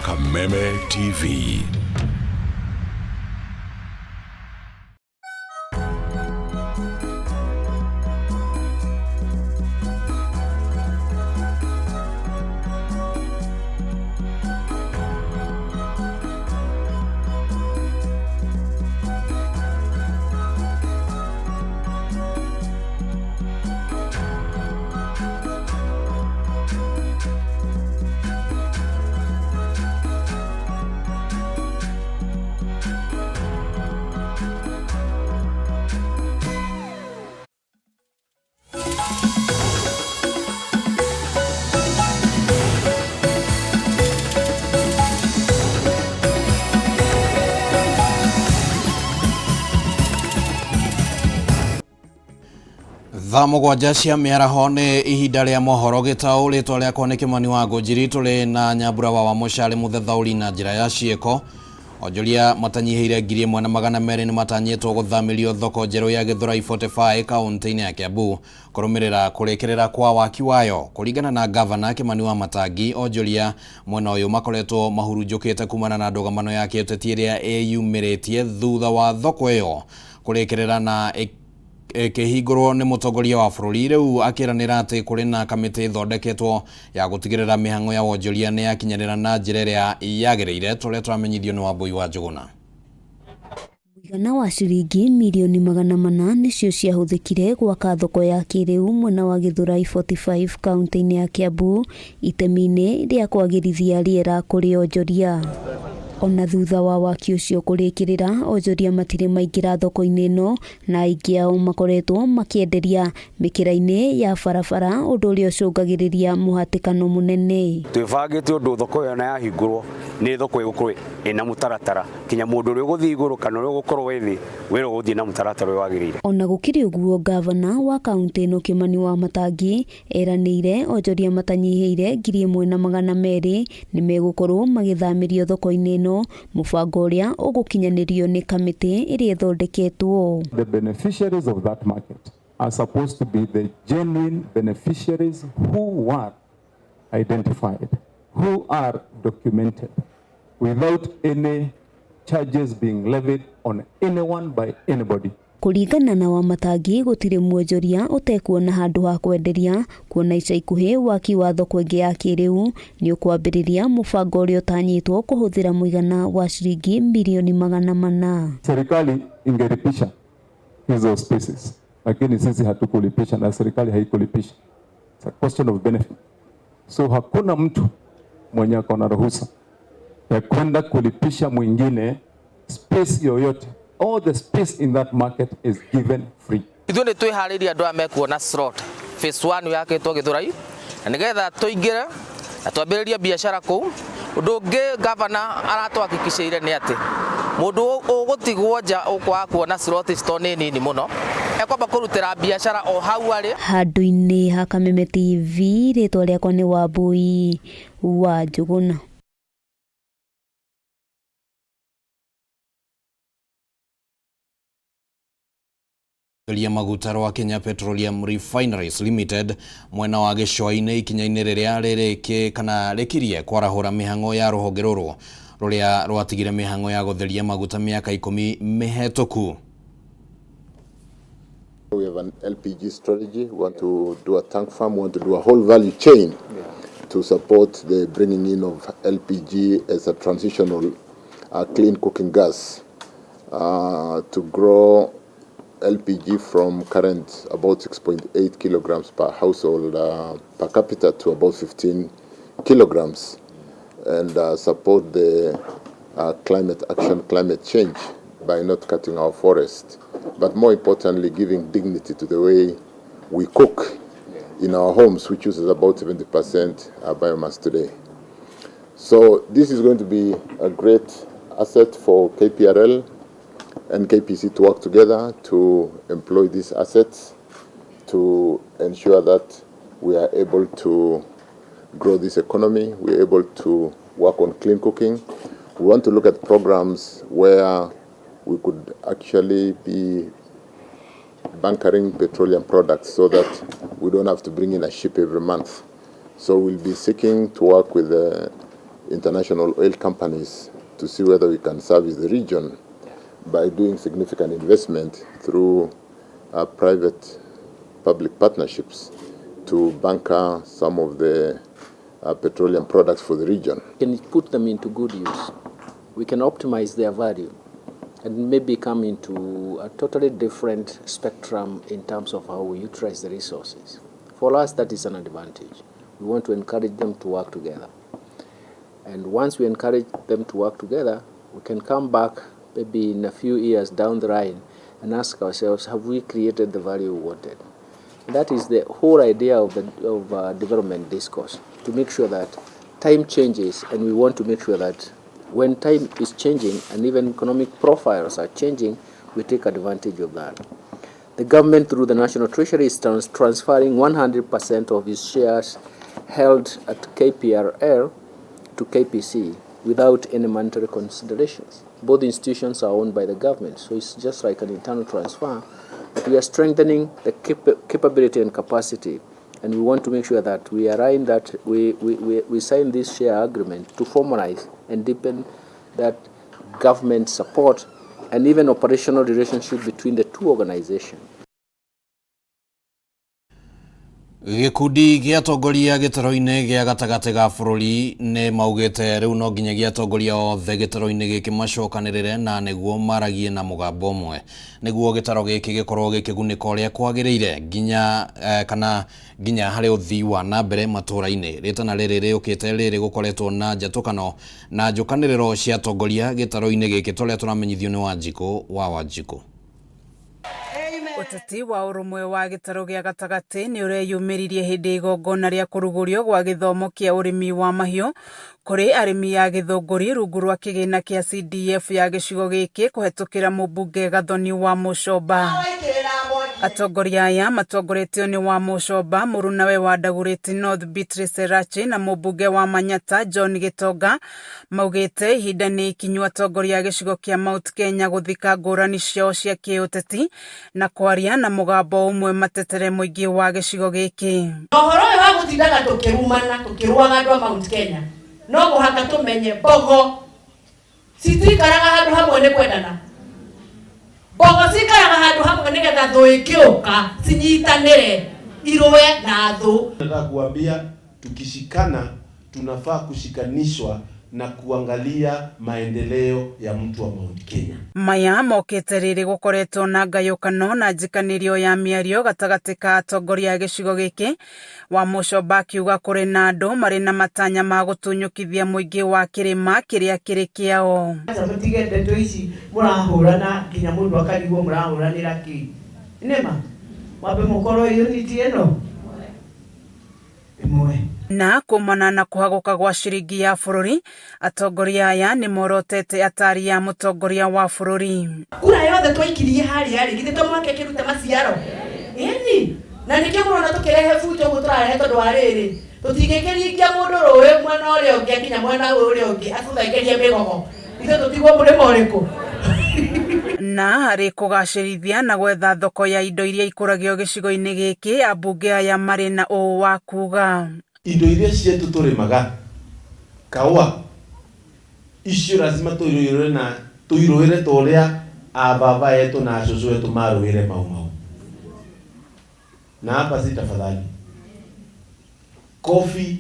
Kameme TV. Thamo gwanja cia mĩaraho nĩ ihinda rĩa mohoro Gitau rĩtwa rĩakwa nĩ Kimani wa Ngũnjiri tũrĩ na Nyambura wa Mũcharĩ mũthethaũri na njĩra ya ciĩko. Onjoria matanyihĩire 1,200 nĩ matanyĩtwo gũthamĩrio thoko njerũ ya Gĩthũrai 45 kaunti-inĩ ya Kiambu kũrũmĩrĩra kũrĩkĩrĩra kwa waki wayo. Kũringana na gavana Kimani wa Matangi, onjoria mwena ũyũ makoretwo mahurunjũkĩte kumana na ndũgamano ya kĩũteti ĩrĩa ĩyumĩrĩtie thutha wa thoko ĩyo kũrĩkĩrĩra na kĩhingũrwo nĩ mũtongoria wa bũrũri. Rĩu akĩranĩra atĩ kũrĩ na kamĩtĩ ĩthondeketwo ya gũtigĩrĩra mĩhang'o ya wonjoria nĩ yakinyanĩra na njĩra ĩrĩa yagĩrĩire. Tũrĩa tũramenyithio nĩ Wambui wa Njũgũna. Mũigana wa ciringi milioni 400 nĩcio ciahũthĩkire gwaka thoko ya kĩrĩu mwena wa Gĩthũrai 45 kaunti-inĩ ya Kiambu itemi-inĩ rĩa kwagĩrithia rĩera kũrĩ onjoria. Ona thutha wa waki ũcio kũrĩkĩrĩra, onjoria matirĩ maingĩra thoko-inĩ ĩno na aingĩ ao makoretwo makĩenderia mĩkĩra-inĩ ya barabara, ũndũ ũrĩa ũcũngagĩrĩria mũhatĩkano mũnene. Twĩbangĩte ũndũ thoko ĩyo na yahingũrwo nĩ thoko ĩgũkorwo ĩna mũtaratara, kinya mũndũ ũrĩa ũgũthiĩ igũrũ kana ũrĩa ũgũkorwo thĩ wĩra ũgũthiĩ na mũtaratara ũrĩa wagĩrĩire. Ona gũkĩrĩ ũguo, gavana wa kaunti ĩno Kimani wa Matangi eranĩire onjoria matanyihĩire 1,200 nĩ megũkorwo magĩthamĩrio thoko-inĩ ĩno, mũbango ũrĩa ũgũkinyanĩrio nĩ kamĩtĩ ĩrĩa ĩthondeketwo. The beneficiaries of that market are supposed to be the genuine beneficiaries who were identified, who are documented, without any charges being levied on anyone by anybody. Kũringana na wa Matangi, gũtirĩ mwonjoria ũtekuona handũ ha kwenderia, kuona ica ikuhĩ waki wa thoko ĩngĩ ya kĩrĩu nĩ ũkwambĩrĩria mũbango ũrĩa ũtanyĩtwo kũhũthĩra mũigana wa ciringi milioni 400. Serikali ingelipisha hizo spaces, lakini sisi hatukulipisha na serikali haikulipisha. It's a question of benefit. So hakuna mtu mwenye akona ruhusa ya kwenda kulipisha mwingine space yoyote. All the space in that market is given free. Ithuĩ nĩ twĩharĩria andũ aya mekuona slot phase 1 yakĩtwo Gĩthũrai na nĩgetha tũingĩre na twambĩrĩrie biacara kũu. Ũndũ ũngĩ gavana aratũhakikicĩire nĩ atĩ mũndũ ũgũtigwo nja ũkwaga kuona slot store nĩ nini mũno, ekwamba kũrutĩra biacara o hau arĩ. Handũ-inĩ ha Kameme TV, rĩtwa rĩakwa nĩ Wambui wa Njũgũna. Maguta rwa Kenya Petroleum Refineries Limited mwena wa gĩcũa-inĩ ikinya-inĩ rĩrĩa rĩkirie kwarahũra mĩhang'o ya rũhonge rũrũ rũrĩa rwatigire mĩhang'o ya gũtheria maguta mĩaka 10 mĩhetũku. We have an LPG strategy. We want to do a tank farm. We want to do a whole value chain to support the bringing in of LPG as a transitional clean cooking gas to grow LPG from current about 6.8 kilograms per household per capita to about 15 kilograms and support the climate action, climate change by not cutting our forest, but more importantly giving dignity to the way we cook in our homes, which uses about 70% biomass today. So this is going to be a great asset for KPRL and KPC to work together to employ these assets to ensure that we are able to grow this economy, we are able to work on clean cooking. We want to look at programs where we could actually be bunkering petroleum products so that we don't have to bring in a ship every month. So we'll be seeking to work with the international oil companies to see whether we can service the region by doing significant investment through private-public partnerships to bunker some of the petroleum products for the region. We can put them into good use. We can optimize their value and maybe come into a totally different spectrum in terms of how we utilize the resources. For us, that is an advantage. We want to encourage them to work together. And once we encourage them to work together, we can come back maybe in a few years down the line and ask ourselves, have we created the value we wanted? And that is the whole idea of development discourse, to make sure that time changes, and we want to make sure that when time is changing and even economic profiles are changing, we take advantage of that. The government, through the National Treasury, is transferring 100% of its shares held at KPRL to KPC without any monetary considerations. Both institutions are owned by the government, so it's just like an internal transfer. But we are strengthening the capability and capacity, and we want to make sure that we align that we sign this share agreement to formalize and deepen that government support and even operational relationship between the two organizations. Gikundi gia atongoria gitaro-ini gia gatagati ga bururi ni maugite riu no nginyagia atongoria othe gitaro-ini giki macokanirire na niguo maragie na mugambo umwe niguo gitaro giki gikorwo gikigunика uria kwagiriire nginya hari uthii wa na mbere matura-ini. Ritana riri riukite riri gukoretwo na njatukano na njukaniriro cia atongoria gitaro-ini giki turia turamenyithio ni Wanjiku. Uteti wa urumwe wa gitaro gia gatagati ni ureyumiririe hindi igongona ria kurugurio gwa githomo kia urimi wa mahiu kuri arimi ya githunguri rungu rwa kigina kia CDF ya gicigo giki kuhetukira mubunge Gathoni wa Mucoba. Atongoria aya matongoretio ni wa Mucoba, murunawe wa Dagoretti North Beatrice Rachi na mubunge wa Manyata John Gitonga maugite ihinda ni ikinyu atongoria gicigo kia Mount Kenya guthika ngurani ciao cia kiuteti na kwaria na mugambo umwe matetere muingi wa gicigo giki. Mohoro wa gutindaga tukirumana tukiruaga andu a Mount Kenya no muhaka tumenye mbogo citikaraga handu hamwe ni kwendana. Mbogo cikaraga handu hamwe nigetha thu ikiuka cinyitanire irue na thu. Nataka kuambia tukishikana tunafaa kushikanishwa na kuangalia maendeleo ya mtu wa Mount Kenya. Maya mokete riri gukoretwo na ngayukano na njikanirio ya miario gatagati ka atongoria gicigo giki wa Mucoba akiuga kuri na andu mari na matanya ma gutunyukithia muingi wa kirima kiria kiri kiao. Mutige ndeto ici murahurana nginya mundu akarigwo murahuranira ki nema wabe mukoro unity eno imwe. Na kumana na kuhaguka gwa ciringi ya bururi, atongoria aya ni morotete atari ya mutongoria wa bururi. Kura yothe twaikirie hari githe tomwake kiruta maciaro. Eni na nikio murona tukirehe fujo guturahe tondu wa riri tutigekerikia mundu ruwe mwana uria ungi akinya mwana uria ungi atuthaikerie migogo ithe tutigwo murimo uriku. Na hari kugacirithia na gwetha thoko ya indo iria ikuragio gicigo-ini giki, ambunge aya mari na uu wa kuga indo iria cietu turimaga kaua icio lazima tuiruire toria ababa yetu na acucu wetu maruire mau na hapa si tafadhali coffee,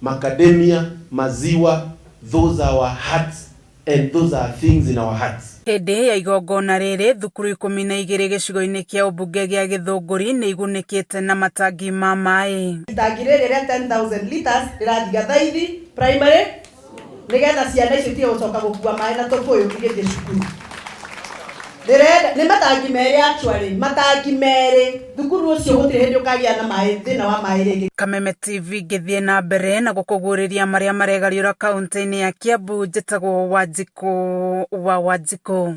macadamia, maziwa, those are our hearts and those are things in our hearts. Hindi ya igongona riri thukuru 12 gicigo-ini kia ubunge gia Githunguri ni igunikite na matangi ma mai. Itangi riri ria 10,000 liters rirathiga thaithi primary nigetha ciana icio tie gucoka gukua mai na tukuyu igithie cukuru. Ni matangi meri actually matangi meri thukuru ucio gutire hindi ukagia na mai thina wa mai ringi. Kameme TV githie na mbere na gukuguriria maria maregariura kaunti-ini ya Kiambu. Njitagwo Wanjiku.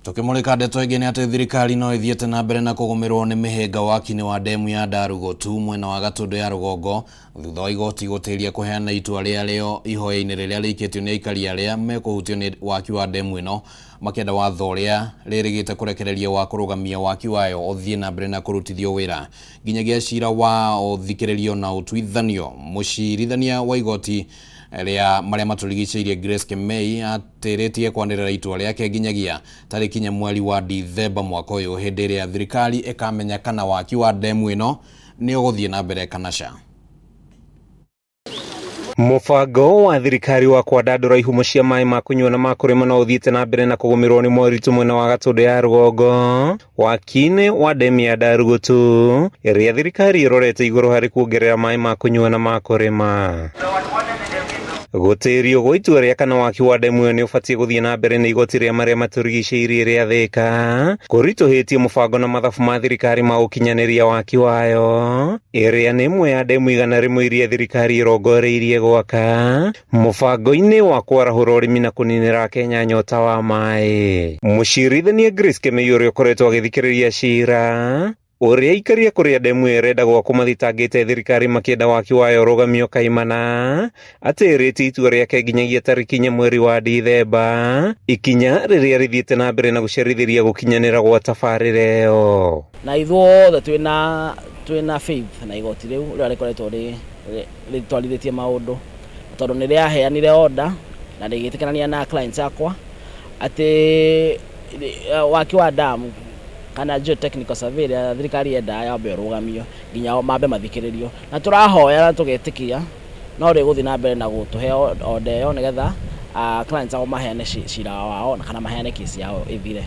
Tukimulika ndeto ingi ni ati thirikari no ithiete na mbere na kugumirwo ni mihinga waki-ini wa demu ya Darugotu mwena wa Gatundu ya Rugongo thutha wa igoti gutiria kuheana itua rĩarĩo ihoya-inĩ rĩrĩa rĩikĩtio nĩ aikari arĩa mekuhutio nĩ waki wa demu ĩno makĩenda watho ũrĩa rĩrĩgĩte kũrekereria wa kũrũgamia waki wayo ũthiĩ na mbere na kũrutithio wĩra nginyagia cira wa ũthikĩrĩrio na ũtuithanio. Mũcirithania wa igoti maria maturigicĩirie Grace Kameme atĩrĩtie kwanĩrĩra itua rĩake nginyagia tarĩki nya mweri wa Dithemba mwaka ũyũ hĩndĩ ĩrĩa thirikari ĩkamenya kana waki wa ndemu ĩno nĩ ũgũthiĩ na mbere kana ca. Mũbango wa thirikari wa kwandandũra ihumo cia maĩ ma kũnyua na ma kũrĩma no ũthiĩte na mbere na kũgũmĩrwo nĩ moritũ mwena wa Gatũndũ ya rũgongo. Waki-inĩ wa ndemu ya Ndarugũtũ ĩrĩa thirikari ĩrorete igũrũ harĩ kuongerera maĩ ma kũnyua na ma kũrĩma. Gũtĩrio gwa itua rĩa kana waki wa ndemu ĩyo nĩ ũbatiĩ gũthiĩ na mbere nĩ igoti rĩa marĩa matũrigicĩirie rĩa Thĩka kũritũhĩtie mũbango na mathabu ma thirikari ma gũkinyanĩria waki wayo, ĩrĩa nĩ ĩmwe ya ndemu igana rĩmwe iria thirikari ĩrongoreirie gwaka mũbango-inĩ wa kwarahũra ũrĩmi na kũninĩra Kenya nyota wa maĩ. Mũcirithania Grace Kameme ũrĩa ũkoretwo agĩthikĩrĩria cira ũrĩa ikaria kũrĩa ndemu ĩrenda gwakwo mathitangĩte thirikari makĩenda waki wayo rũgamio kaimana atĩrĩtie itua rĩake nginyagia tarĩki nya mweri wa Dithemba, ikinya rĩrĩa rĩthiĩte na mbere na gũcerithĩria gũkinyanĩra gwa tabarĩra ĩyo. Na ithuothe twĩna faith na igoti rĩu rĩrĩa rĩkoretwo rĩtwarithĩtie maũndũ tondũ nĩ rĩaheanire order na rĩgĩtĩkanania na clients akwa atĩ waki wa damu kana geotechnical survey ya thirikari yendaga yambe rũgamio nginya mambe mathikĩrĩrio, na tũrahoya na tũgetĩkia no rĩgũthiĩ na mbere na gũtũhe order ĩyo nĩgetha clients ao maheane cira wao kana maheane kesi yao ĩthire.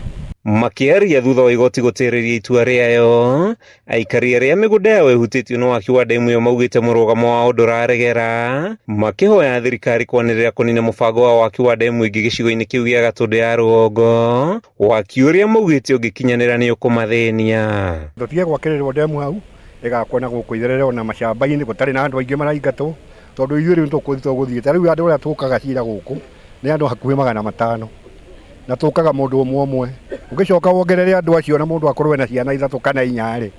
Makĩaria thutha wa igoti gũtĩrĩria itua rĩayo, aikari arĩa mĩgũnda yao ĩhutĩtio nĩ waki wa ndemu ĩyo maugĩte mũrũgamo wao ndũraregera, makĩhoya thirikari kwanĩrĩra kũnina mũbango wa waki wa ndemu ĩngĩ gĩcigo-inĩ kĩu gĩa Gatũndũ ya rũgongo, waki ũrĩa maugĩte ũngĩkinyanĩra nĩ ũkũmathĩnia. Tũtige gwakĩrĩrwo ndemu hau ĩgakwo na gũkũ itherere ona macamba-inĩ gũtarĩ na andũ aingĩ maraingatwo tondũ ithuĩ rĩu tũgũthiĩ ta rĩu andũ arĩa tũkaga cira gũkũ nĩ andũ hakuhĩ 500 na tũkaga mũndũ ũmwe ũgĩcoka wongerere andũ acio na mũndũ akorwo na ciana 3 kana 4 rĩ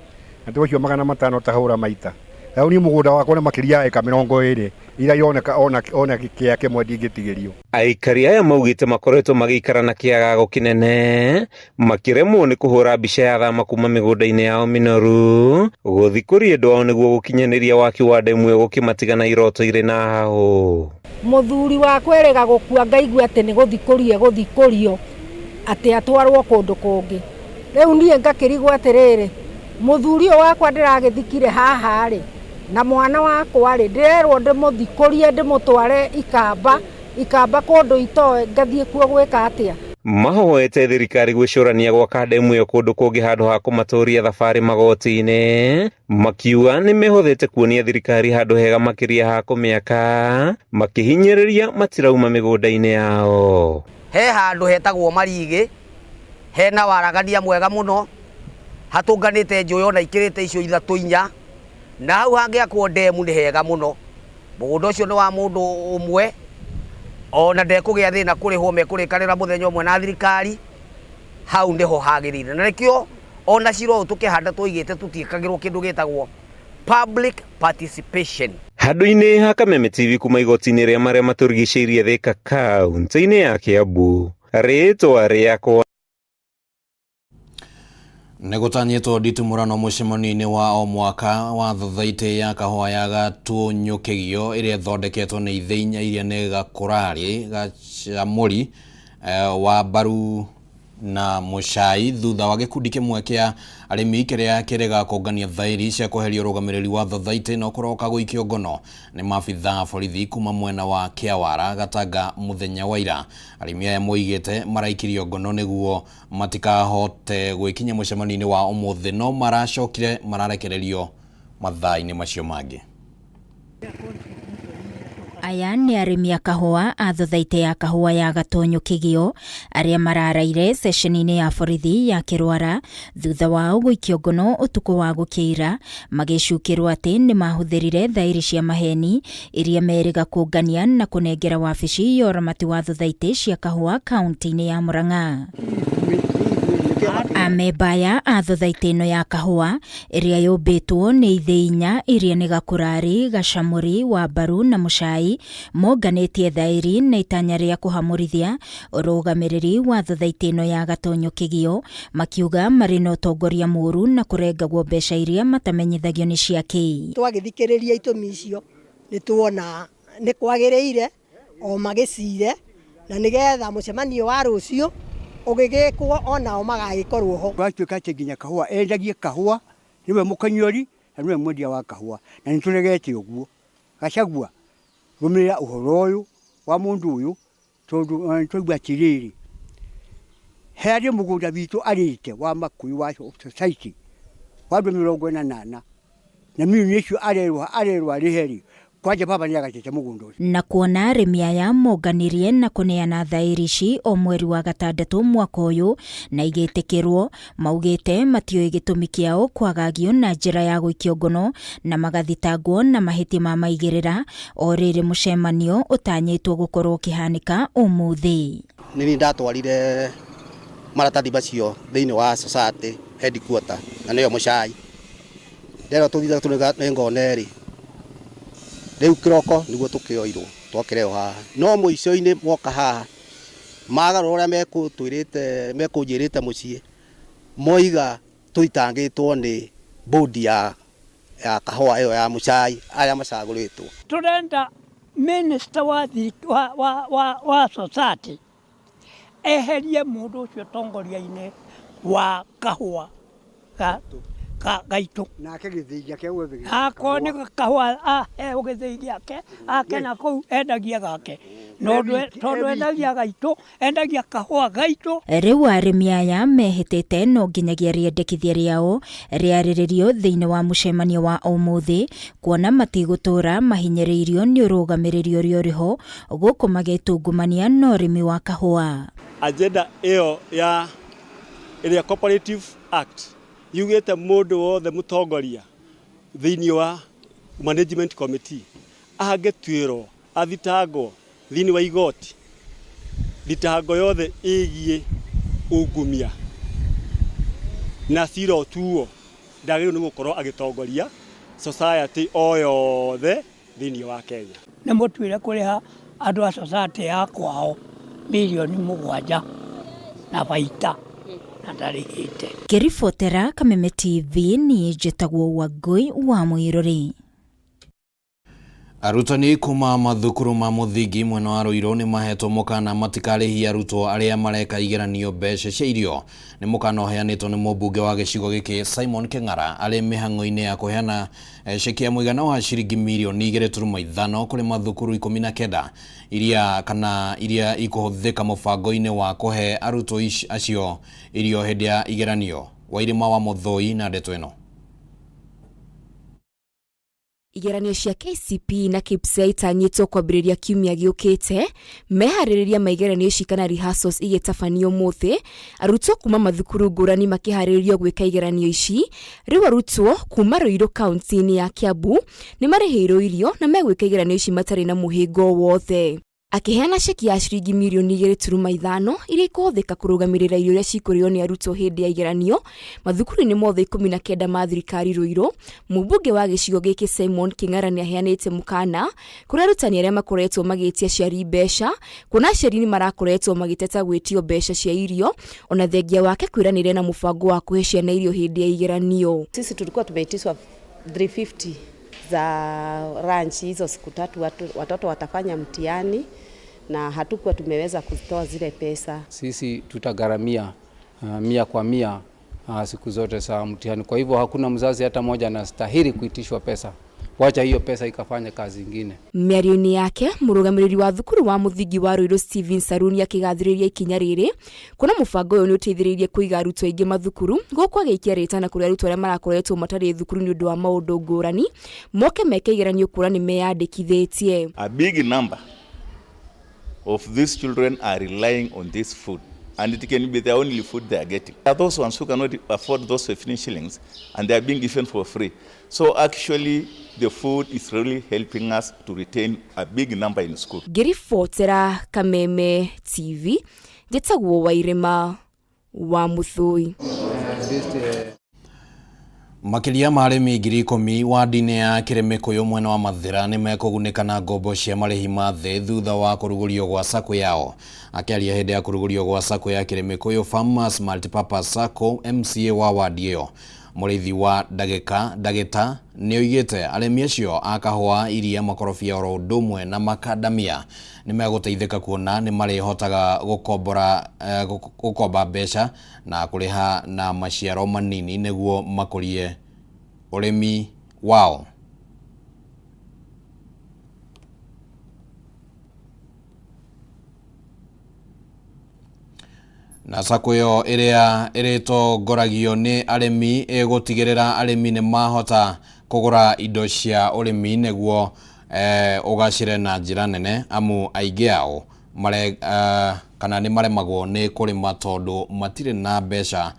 andũ acio 500 tahũra maita rĩu ni mũgũnda wakwa nĩ makĩria ya eka 20 ira yoneka ona kĩa kĩmwe ndingĩtigĩrio. Aikari aya maugĩte makoretwo magĩikara na kĩagago kĩnene makĩremwo nĩ kũhũra mbica ya thama kuma mĩgũnda-inĩ yao mĩnoru gũthiĩ kũrĩ andũ ao nĩguo gũkinyanĩria waki wa ndemu ĩyo gũkĩmatigana iroto irĩ na hahũ. Mũthuri wa kwĩrĩga gũkua ngaigua atĩ nĩ gũthikũrio atĩ atwarwo kũndũ kũngĩ. Rĩu niĩ ngakĩrigwo atĩrĩrĩ, mũthuri ũyũ wakwa ndĩragĩthikire haha rĩ na mwana wakwa rĩ ndĩrerwo ndĩmũthikũrie ndĩmũtware ikamba kũndũ itoe ngathiĩ kuo gwĩka atĩa. Mahoete thirikari gwĩcũrania gwaka ndemu ĩyo kũndũ kũngĩ handũ ha kũmatũria thabarĩ magoti-inĩ, makiuga nĩ mehũthĩte kuonia thirikari handũ hega makĩria ha kũmĩaka, makĩhinyĩrĩria matirauma mĩgũnda-inĩ yao. He handũ hetagwo Marigĩ, hena waragania mwega mũno, hatũnganĩte njũĩ ona ikĩrĩte icio 3-4, na hau hangĩakwo ndemu nĩ hega mũno. Mũgũnda ũcio nĩ wa mũndũ ũmwe ona ndekũgĩa thĩna kũrĩhwo mekũrĩkanĩra mũthenya ũmwe na thirikari, hau nĩho hagĩrĩire. Na nĩkĩo ona ciro tũkĩhanda tũigĩte tũtiĩkagĩrwo kĩndũ gĩtagwo public participation. Handũ-inĩ ha Kameme TV kuma igoti-inĩ rĩa marĩa matũrigicĩirie Thĩka kaunti-inĩ ya Kiambu, rĩtwa rĩakwa nĩ gũtanyĩtwo nditimũrano mũcemanio-inĩ wa o mwaka wa thathaitĩ ya kahũa ya Gatũnyũkĩgio ĩrĩa ĩthondeketwo nĩ ithe inya iria nĩ Gakũrarĩ, Gacamũri, wa Mbaru na Mũcai thutha wa gĩkundi kĩmwe kĩa arĩmi kĩrĩa kĩrega kũngania thaĩri cia kweheria ũrũgamĩrĩri wa thathaitĩ no kũroka gũikio ngono nĩ maabitha borithi kuma mwena wa Kĩawara Gatanga mũthenya wa ira. Arĩmi aya moigĩte maraikirio ngono nĩguo matikahote gwĩkinya mũcemanio-inĩ wa ũmũthĩ no maracokire mararekererio mathaa-inĩ macio mangĩ. Aya nĩ arĩmi a kahũa a thathaitĩ ya kahũa ya Gatũnyũkĩgio arĩa mararaire ceceni-inĩ ya borithi ya Kĩrwara thutha wao gũikio ngono ũtukũ wa gũkĩira magĩcukĩrwo atĩ nĩ mahũthĩrire thaĩri cia maheni iria merĩga kũngania na kũnengera wabici ya ũramati wa thathaitĩ cia kahũa kaunti-inĩ ya Murang'a. Amemba aya a thathaitĩ ĩno ya kahũa ĩrĩa yũmbĩtwo nĩ ithe inya iria nĩ Gakũrarĩ, Gacamũri, wa Mbaru na Mũcai monganĩtie thaĩri na itanya rĩa kũhamũrithia ũrũgamĩrĩri wa thathaitĩ ĩno ya Gatũnyũkĩgio, makiuga marĩ na ũtongoria mũũru na kũrengagwo mbeca iria matamenyithagio nĩ ciake. Twagĩthikĩrĩria itũmi icio nĩ tuona nĩ kwagĩrĩire o magicire na nigetha mucemanio wa rucio ugigikwo onao magagikorwo ho gwatuika ati nginya kahua endagie kahua niwe mukanyori na niwe mwendia wa kahua na nituregete uguo Gachagua rumira uhoro uyu wa mundu uyu tondu twaigua atiriri heri mugunda witu arite wa Makuyu wa society wa 48 na mimi nicio arerwa riheri kwaje baba ni agatete mugunda ucio na kuona arimi aya monganirie na kuneana thairici o mweri wa gatandatu mwaka uyu na igetikirwo maugite matio gitumi kiao kwagagio na njira ya guikio ngono na magathitangwo na mahiti ma maigirira o riri mucemanio utanyitwo gukorwo kihanika umuthi nini ndatwarire maratathi bacio thiini wa society headquarter na niyo mucai ndero tuthitha tunega ngoneri riu kiroko niguo tukioirwo twakireo haha no muico-ini moka haha magarå rä a mekånjärä muciĩ moiga tũitangĩtwo nĩ bodi ya kahũa ĩyo ya mũcai arĩa macagũrĩtwo. Tũrenda minister wa society eherie mũndũ ũcio tongoria-inĩ wa kahũa gaitũ nake gĩthĩi gĩake guothe akone kahũa gĩthĩi gĩake ake na kũu endagia gake tondu endagia gaitũ endagia kahũa gaitũ. Rĩu arĩmi aya mehĩtĩte no nginyagia rĩendekithia rĩao rĩarĩrĩrio thĩinĩ wa mũcemanio wa ũmũthĩ kuona matigũtũra mahinyĩrĩirio nĩ ũrũgamĩrĩrio ũrĩa ũrĩho gũkũ magĩtungumania na ũrĩmi wa kahũa. Agenda ĩyo ya ĩrĩa Cooperative Act yugĩte mũndũ wothe mũtongoria thĩinĩ wa management committee angĩtuĩrwo athitangwo thĩinĩ wa igoti thitango yothe ĩgiĩ ungumia na cira tuo ndagĩrĩirwo nĩ gũkorwo agĩtongoria society o yothe thĩinĩ wa Kenya. Nĩ mũtuĩre kũrĩha andũ a society ya kwao milioni 7 na baita na ndarĩhĩte. Kĩribotera Kameme TV ni njĩtagwo Wangui wa Mũirũrĩ. Arutani kuma mathukuru ma muthingi mwena wa Ruiru ni mahetwo mukana matikarĩhi arutwo arĩa mareka igeranio mbeca cia irio. Ni mukana uheanĩtwo ni mũmbunge wa gĩcigo gĩkĩ Simon Kĩng'ara arĩ mĩhang'o-inĩ ya kũheana ceki ya mũigana wa ciringi mirioni 2.5 kũrĩ mathukuru 19 iria ikũhũthĩka mũbango-inĩ wa kũhe arutwo acio irio hĩndĩ ya igeranio. Wairima wa Muthoi na ndeto ĩno. Igeranio cia KCPE na KPSEA itanyĩtwo kwambĩrĩria kiumia gĩũkĩte, meharĩrĩria maigeranio cikana rehearsals igĩtabanio ũmũthĩ, arutwo kuma mathukuru ngũrani makĩharĩrĩrio gwĩka igeranio ici. Rĩu arutwo kuma Ruiru kaunti-inĩ ya Kiambu nĩ marĩhĩirwo irio na megwĩka igeranio ici matarĩ na mũhĩngo wothe. Akiheana ceki ya ciringi mirioni 2.5 iria ikũhũthĩka kũrũgamĩrĩra irio iria cikũrĩo nĩ arutwo hĩndĩ ya igeranio mathukuru-inĩ mothe 19 ma thirikari Ruiru. Mũmbunge wa gĩcigo gĩkĩ Simon Kĩng'ara nĩ aheanĩte mũkana kũrĩ arutani arĩa makoretwo magĩtia aciari mbeca, kuona aciari nĩ marakoretwo magĩteta gwĩtio mbeca cia irio ona thengia wake kwĩranĩre na mũbango wa kũhe ciana irio hĩndĩ ya igeranio. Sisi tulikuwa tumeitishwa 350 za ranch hizo siku 3 watoto watafanya mtihani na hatukuwa tumeweza kutoa zile pesa. Sisi tutagharamia 100% siku zote za mtihani. Kwa hivyo hakuna mzazi hata moja anastahili kuitishwa pesa. Wacha hiyo pesa ikafanya kazi nyingine. Mĩario-inĩ yake mũrũgamĩrĩri wa thukuru wa muthingi wa Ruiru Steven Saruni akĩgathĩrĩria ikinya rĩrĩ kuna mũbango ũyũ nĩ ũteithĩrĩirie kũiga arutwo aingĩ mathukuru gũkũ agĩikia rĩtana kũrĩ arutwo arĩa marakoretwo matarĩ thukuru nĩ ũndũ wa maũndũ ngũrani moke meke igeranio kuona nĩ meyandĩkithĩtie. A big number of these children are relying on this food and it can be the only food they are getting. There are those ones who cannot afford those 15 shillings and they are being given for free. So actually the food is really helping us to retain a big number in school. Ngĩribotera Kameme TV njĩtagwo Wairima wa Muthoi. Makiria ma arĩmi 10,000 wadi-inĩ ya Kĩrĩmĩkũyũ mwena wa Mathĩra nĩ mekũgunĩka na ngombo cia marĩhi ma thĩ thutha wa kũrugũrio gwa sacco yao. Akĩaria hĩndĩ ya kũrugũrio gwa sacco ya Kĩrĩmĩkũyũ Farmers Multipurpose Sacco, MCA wa wadi ĩyo Mũrĩithi wa Ndagĩta nĩoigĩte arĩmi acio a kahũa, iria, makorobia oro ũndũ ũmwe na makadamia nĩ megũteithĩka kuona nĩ marĩhotaga gũkomba mbeca na kũrĩha na maciaro manini nĩguo makũrie ũrĩmi wao. Na sako yo ĩrĩa ĩrĩtongoragio nĩ arĩmi gũtigĩrĩra arĩmi nĩ mahota kũgũra indo cia ũrĩmi nĩguo ũgacĩre na njĩra nene, amu aingĩ ao kana nĩ maremagwo nĩ kũrĩma tondũ matirĩ na mbeca.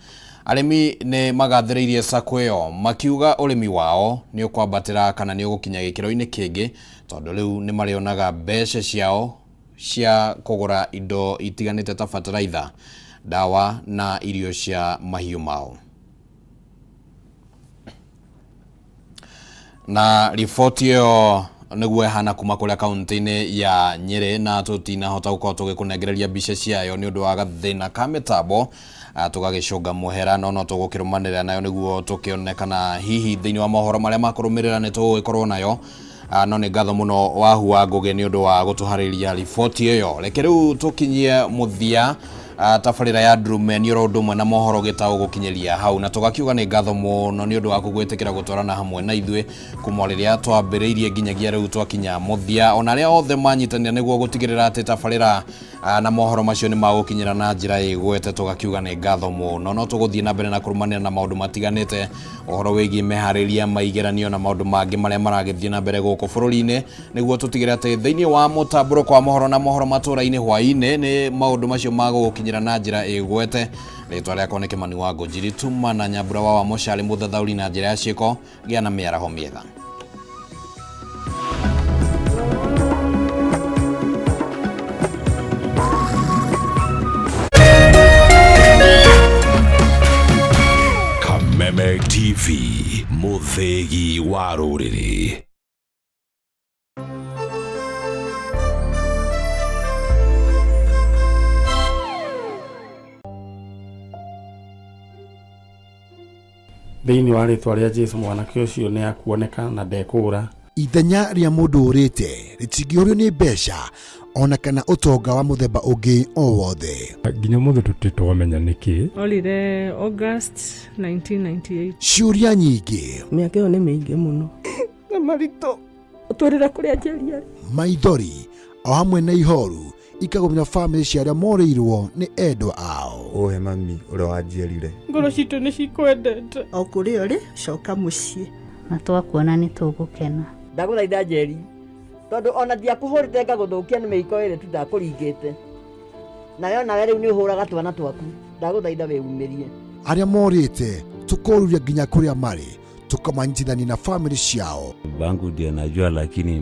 Arĩmi nĩ magathĩrĩirie sako ĩyo makiuga ũrĩmi wao nĩ ũkwambatĩra kana nĩ ũgũkinya gĩkĩro-inĩ kĩngĩ tondũ rĩu nĩ marĩonaga mbeca ciao cia kũgũra indo itiganĩte ta bataraitha, dawa na irio cia mahiũ mao. Na riboti ĩyo nĩguo ĩhana kuma kũrĩa kaunti-inĩ ya Nyeri, na tũtinahota gũkorwo tũgĩkũnengereria mbica ciayo nĩ ũndũ wa gathĩna ka mĩtambo, tũgagĩcũnga mũhera, no tũgũkĩrũmanĩrĩra nayo nĩguo tũkĩonekana hihi thĩinĩ wa mohoro marĩa makũrũmĩrĩra nĩ tũgũgĩkorwo nayo. No nĩ ngatho mũno wahua Ngũgĩ nĩ ũndũ wa gũtũharĩria riboti ĩyo. Reke rĩu tũkinyie mũthia tabarĩra ya Ndurumeni oro ũndũ ũmwe na mohoro Gitau gũkinyĩria hau, na tũgakiuga nĩ ngatho mũno nĩ ũndũ wa kũgwĩtĩkĩra gũtwarana hamwe na ithuĩ kuma rĩrĩa twambĩrĩirie nginyagia rĩu twakinya mũthia, ona arĩa othe manyitanĩra nĩguo gũtigĩrĩra atĩ tabarĩra na mohoro macio nĩ magũkinyĩra na njĩra ĩgwete. Tũgakiuga nĩ ngatho mũno, no tũgũthiĩ na mbere na kũrũmanĩra na maũndũ matiganĩte, ũhoro wĩgiĩ meharĩria, maigeranio na maũndũ mangĩ marĩa maragĩthiĩ na mbere gũkũ bũrũri-inĩ, nĩguo tũtigĩrĩra atĩ thĩinĩ wa mũtambũrũko wa mohoro na mohoro matũra-inĩ hwaĩ-inĩ nĩ maũndũ macio magũgũkinyĩra na njĩra ĩgwete. Rĩtwa rĩakwa nĩ Kĩmani wa Ngũnjiri, tuma na Nyambura wa Mũcharĩ mũthathaũri na njĩra ya ciĩko, gĩa na mĩaraho mĩega. Kameme TV, mũthĩgi wa rũrĩrĩ. Thĩinĩ wa rĩtwa rĩa Jesũ mwanake ũcio nĩ akuoneka na ndekũra. Ithenya rĩa mũndũ ũrĩte rĩtingĩũrio nĩ mbeca ona kana ũtonga wa mũthemba ũngĩ o wothe. Nginya mũthĩ tũtitwamenya nĩkĩ. Olire August 1998. Ciũria nyingĩ. Mĩaka ĩyo nĩ mĩingĩ mũno. Na maritũ ũtũrĩra kũrĩa njĩriarĩ. Maithori o hamwe na ihoru ikagomera family cia arĩa morĩirwo nĩ endwa ao. Ohe mami ũrĩa wanjiarire. Ngoro citũ nĩ cikwendete. O kũrĩa ũrĩ coka mũciĩ. Na twakuona nĩ tũgũkena. Ndagũthaitha Njeri, tondũ ona ndiakũhũrĩte ngagũthũkia nĩ mĩiko ĩrĩ tu ndakũringĩte. Nayo nawe rĩu nĩ ũhũraga twana twaku. Ndagũthaitha wĩumĩrie. Arĩa morĩte tũkoruria nginya kũrĩa marĩ, tukamanyitithania na family ciao. Bangu ndiye najua lakini